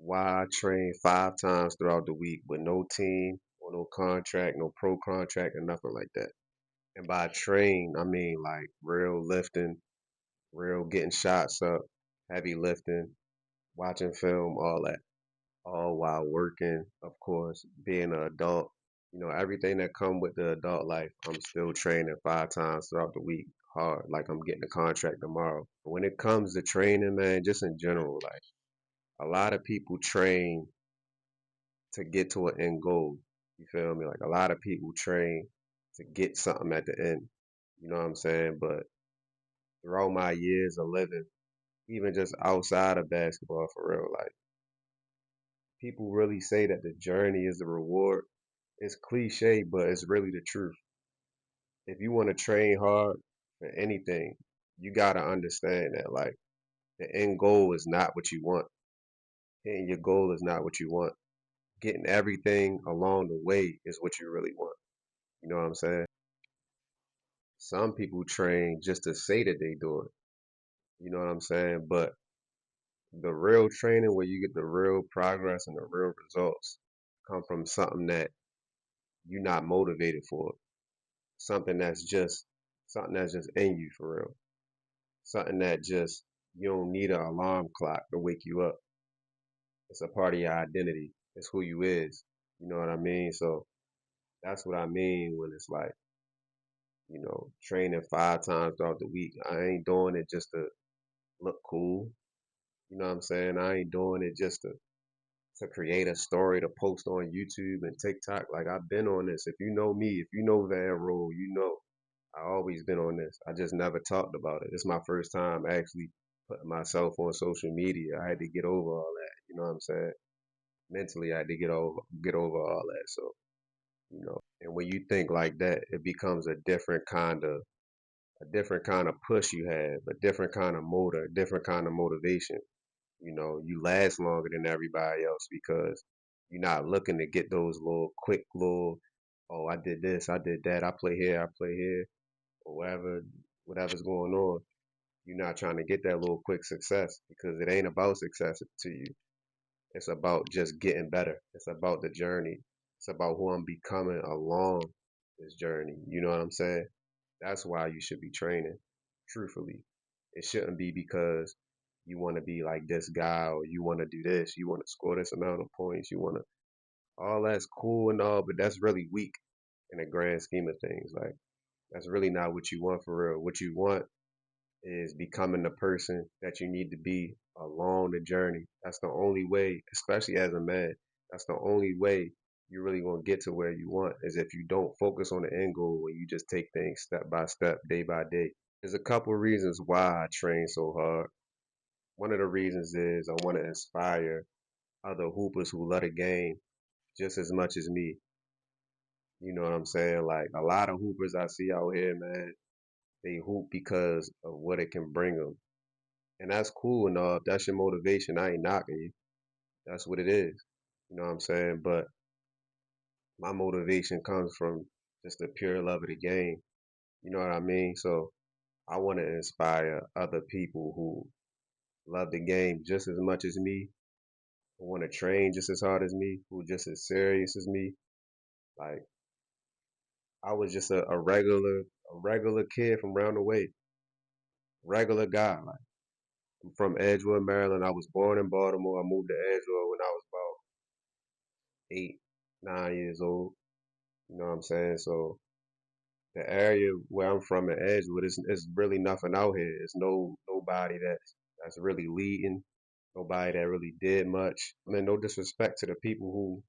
why I train 5 times throughout the week with no team or no contract, no pro contract, or nothing like that. And by train, I mean like real lifting, real getting shots up, heavy lifting, watching film, all that, all while working, of course, being an adult. Everything that come with the adult life, I'm still training 5 times throughout the week, hard, like I'm getting a contract tomorrow. But when it comes to training, man, just in general, like a lot of people train to get to an end goal. You feel me? Like a lot of people train to get something at the end. You know what I'm saying? But throughout my years of living, even just outside of basketball for real, like people really say that the journey is the reward. It's cliche, but it's really the truth. If you want to train hard for anything, you gotta understand that like the end goal is not what you want. Hitting your goal is not what you want. Getting everything along the way is what you really want. You know what I'm saying? Some people train just to say that they do it. You know what I'm saying? But the real training where you get the real progress and the real results come from you're not motivated for. Something that's just in you for real. Something that just you don't need an alarm clock to wake you up. It's a part of your identity. It's who you is. You know what I mean? So that's what I mean when it's like, training 5 times throughout the week. I ain't doing it just to look cool. You know what I'm saying? I ain't doing it just to create a story to post on YouTube and TikTok. Like I've been on this. If you know me, if you know Van Roll, you know I always been on this. I just never talked about it. It's my first time actually putting myself on social media. I had to get over all that. You know what I'm saying? Mentally, I had to get over all that. So, and when you think like that, it becomes a different kind of push you have, a different kind of motor, a different kind of motivation. You last longer than everybody else because you're not looking to get those little quick little, oh, I did this, I did that, I play here, or whatever's going on. You're not trying to get that little quick success because it ain't about success to you. It's about just getting better. It's about the journey. It's about who I'm becoming along this journey. You know what I'm saying? That's why you should be training, truthfully. It shouldn't be because you want to be like this guy or you want to do this, you want to score this amount of points, you want to, all that's cool and all, but that's really weak in the grand scheme of things. Like, that's really not what you want for real. What you want is becoming the person that you need to be along the journey. That's the only way, especially as a man, that's the only way you're really going to get to where you want is if you don't focus on the end goal and you just take things step by step, day by day. There's a couple of reasons why I train so hard. One of the reasons is I want to inspire other hoopers who love the game just as much as me. You know what I'm saying? Like a lot of hoopers I see out here, man, they hoop because of what it can bring them. And that's cool and all. If that's your motivation, I ain't knocking you. That's what it is. You know what I'm saying? But my motivation comes from just the pure love of the game. You know what I mean? So I want to inspire other people who love the game just as much as me, who want to train just as hard as me, who just as serious as me. Like I was just a regular kid from round the way, regular guy. Like I'm from Edgewood, Maryland. I was born in Baltimore. I moved to Edgewood when I was about 8, 9 years old. You know what I'm saying? So the area where I'm from in Edgewood is really nothing out here. There's nobody that's really leading, nobody that really did much. I mean, no disrespect to the people who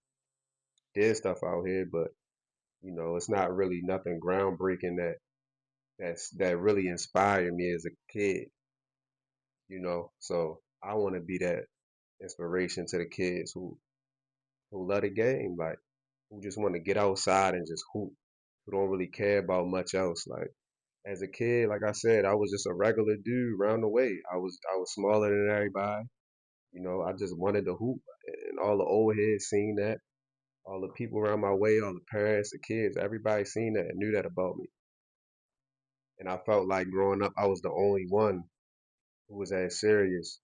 did stuff out here, but it's not really nothing groundbreaking that really inspired me as a kid. So I want to be that inspiration to the kids who love the game, like who just want to get outside and just hoop, who don't really care about much else. Like as a kid, like I said, I was just a regular dude around the way. I was smaller than everybody. I just wanted to hoop, and all the old heads seen that. All the people around my way, all the parents, the kids, everybody seen that and knew that about me. And I felt like growing up, I was the only one who was as serious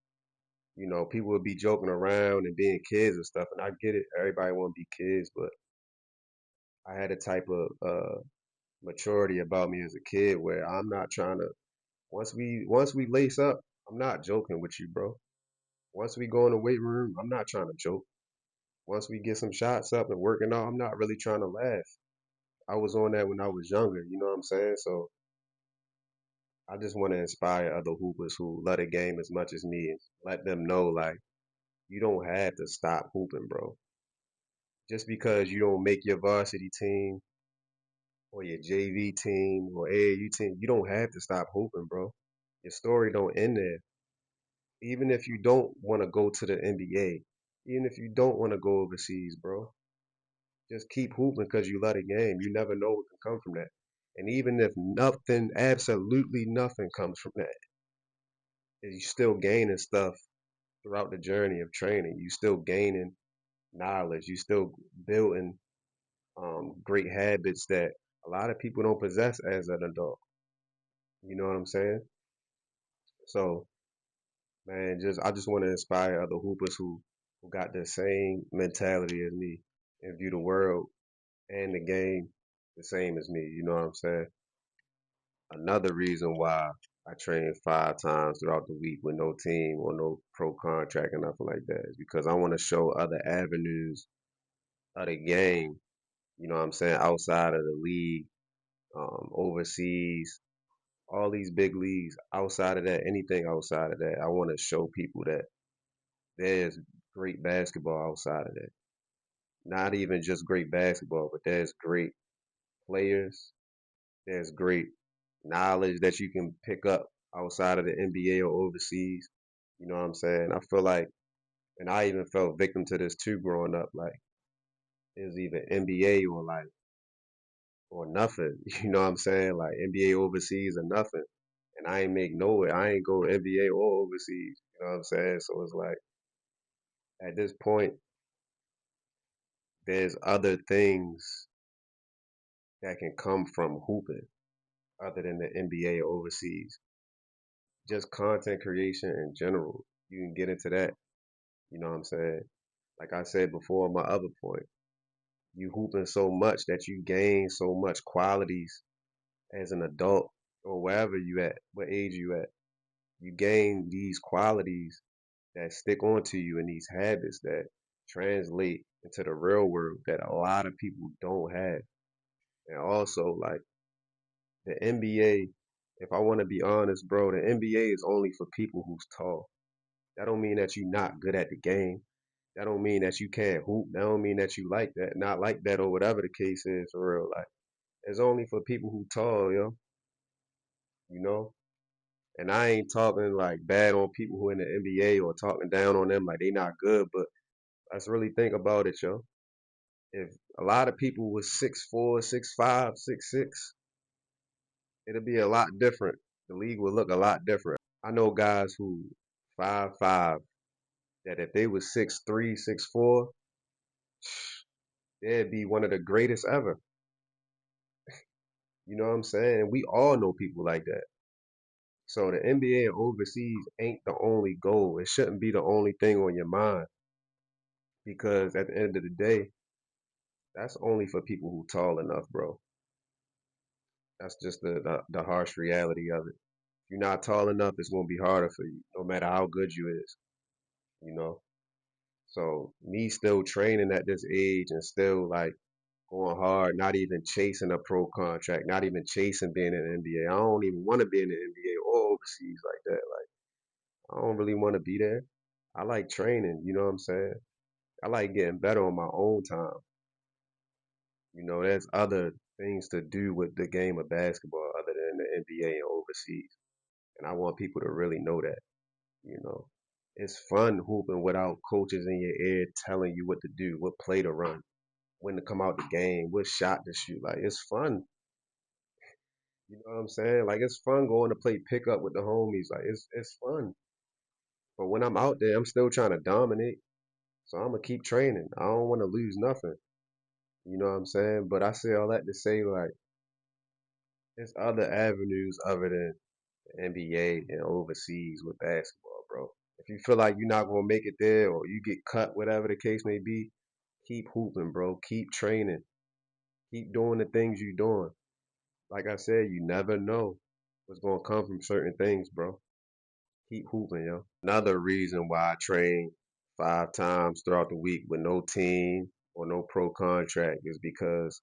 People would be joking around and being kids and stuff, and I get it. Everybody want to be kids, but I had a type of maturity about me as a kid where I'm not trying to. Once we lace up, I'm not joking with you, bro. Once we go in the weight room, I'm not trying to joke. Once we get some shots up and working out, I'm not really trying to laugh. I was on that when I was younger, you know what I'm saying? So I just want to inspire other hoopers who love the game as much as me and let them know like you don't have to stop hooping, bro. Just because you don't make your varsity team or your JV team or AAU team, you don't have to stop hooping, bro. Your story don't end there. Even if you don't want to go to the NBA, even if you don't want to go overseas, bro, just keep hooping because you love the game. You never know what can come from that. And even if nothing, absolutely nothing comes from that, you still gaining stuff throughout the journey of training. You still gaining knowledge. You still building great habits that a lot of people don't possess as an adult. You know what I'm saying? So, man, just I just want to inspire other hoopers who got the same mentality as me and view the world and the game the same as me. You know what I'm saying? Another reason why I train 5 times throughout the week with no team or no pro contract or nothing like that is because I want to show other avenues of the game. You know what I'm saying? Outside of the league, overseas, all these big leagues. Outside of that, anything outside of that, I want to show people that there's great basketball outside of that. Not even just great basketball, but there's great players. There's great knowledge that you can pick up outside of the NBA or overseas. You know what I'm saying? I feel like, and I even fell victim to this too growing up. Like, it was either NBA or like, or nothing. You know what I'm saying? Like, NBA overseas or nothing. And I ain't make no way. I ain't go NBA or overseas. You know what I'm saying? So it's like, at this point, there's other things that can come from hooping other than the NBA or overseas. Just content creation in general. You can get into that. You know what I'm saying? Like I said before, my other point, you hooping so much that you gain so much qualities as an adult or wherever you at, what age you at. You gain these qualities that stick onto you and these habits that translate into the real world that a lot of people don't have. And also, like the NBA, if I want to be honest, bro, the NBA is only for people who's tall. That don't mean that you're not good at the game. That don't mean that you can't hoop. That don't mean that you like that, not like that, or whatever the case is for real. Like it's only for people who tall, yo. You know. And I ain't talking like bad on people who in the NBA or talking down on them like they not good, but let's really think about it, yo. If a lot of people was 6'4", 6'5", 6'6", it'll be a lot different. The league would look a lot different. I know guys who 5'5", that if they was 6'3", 6'4", they'd be one of the greatest ever. You know what I'm saying? And we all know people like that. So the NBA and overseas ain't the only goal. It shouldn't be the only thing on your mind because at the end of the day, that's only for people who tall enough, bro. That's just the harsh reality of it. If you're not tall enough, it's gonna be harder for you, no matter how good you is. You know. So me still training at this age and still like going hard, not even chasing a pro contract, not even chasing being in the NBA. I don't even want to be in the NBA or overseas like that. Like I don't really want to be there. I like training, you know what I'm saying? I like getting better on my own time. There's other things to do with the game of basketball other than the NBA and overseas. And I want people to really know that, you know. It's fun hooping without coaches in your ear telling you what to do, what play to run, when to come out the game, what shot to shoot. Like it's fun. You know what I'm saying? Like it's fun going to play pickup with the homies. Like it's fun. But when I'm out there, I'm still trying to dominate. So I'm gonna keep training. I don't want to lose nothing. You know what I'm saying? But I say all that to say like there's other avenues other than the NBA and overseas with basketball, bro. If you feel like you're not gonna make it there or you get cut, whatever the case may be, keep hooping, bro. Keep training. Keep doing the things you're doing. Like I said, you never know what's gonna come from certain things, bro. Keep hooping, yo. Another reason why I train 5 times throughout the week with no team or no pro contract is because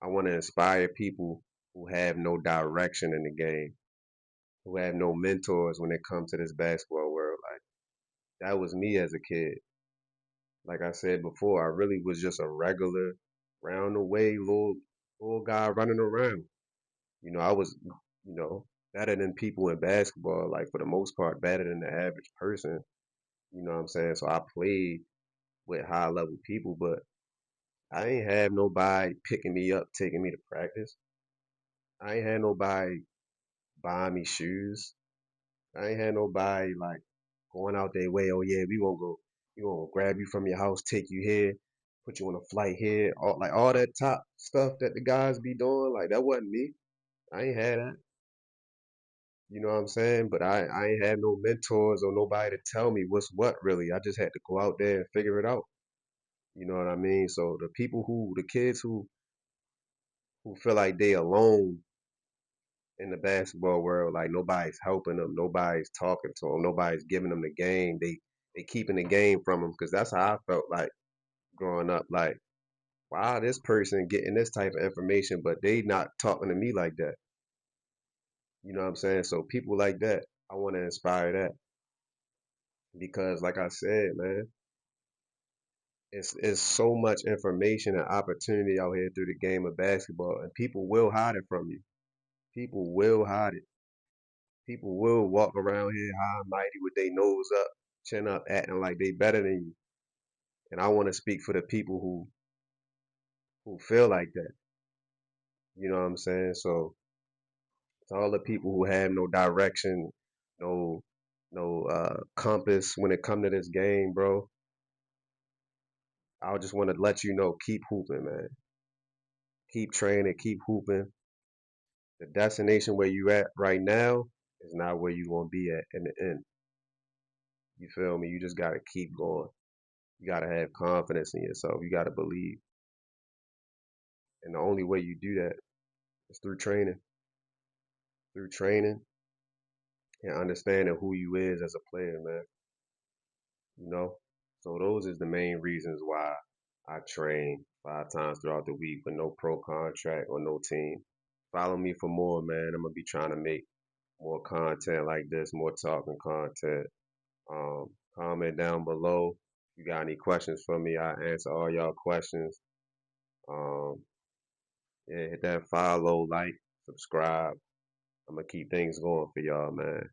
I want to inspire people who have no direction in the game, who have no mentors when it comes to this basketball world. Like that was me as a kid. Like I said before, I really was just a regular, round the way little guy running around. I was, better than people in basketball, like for the most part, better than the average person. You know what I'm saying? So I played with high level people, but I ain't have nobody picking me up, taking me to practice. I ain't had nobody buying me shoes. I ain't had nobody like going out their way. Oh yeah, we gonna grab you from your house, take you here, put you on a flight here. All that top stuff that the guys be doing. Like that wasn't me. I ain't had that. You know what I'm saying? But I ain't had no mentors or nobody to tell me what's what really. I just had to go out there and figure it out. You know what I mean? So the kids who feel like they alone in the basketball world, like nobody's helping them, nobody's talking to them, nobody's giving them the game. They keeping the game from them because that's how I felt like growing up. Like, wow, this person getting this type of information, but they not talking to me like that. You know what I'm saying? So people like that, I want to inspire that because, like I said, man, it's so much information and opportunity out here through the game of basketball, and people will hide it from you. People will hide it. People will walk around here high and mighty with their nose up, chin up, acting like they better than you. And I want to speak for the people who feel like that. You know what I'm saying? So to all the people who have no direction, no no compass when it come to this game, bro, I just want to let you know, keep hooping, man. Keep training, keep hooping. The destination where you at right now is not where you gonna be at in the end. You feel me? You just gotta keep going. You gotta have confidence in yourself. You gotta believe. And the only way you do that is through training and understanding who you is as a player, man. You know? So those is the main reasons why I train 5 times throughout the week with no pro contract or no team. Follow me for more, man. I'm gonna be trying to make more content like this, more talking content. Comment down below. If you got any questions for me, I answer all y'all questions. Um, yeah, hit that follow, like, subscribe. I'm gonna keep things going for y'all, man.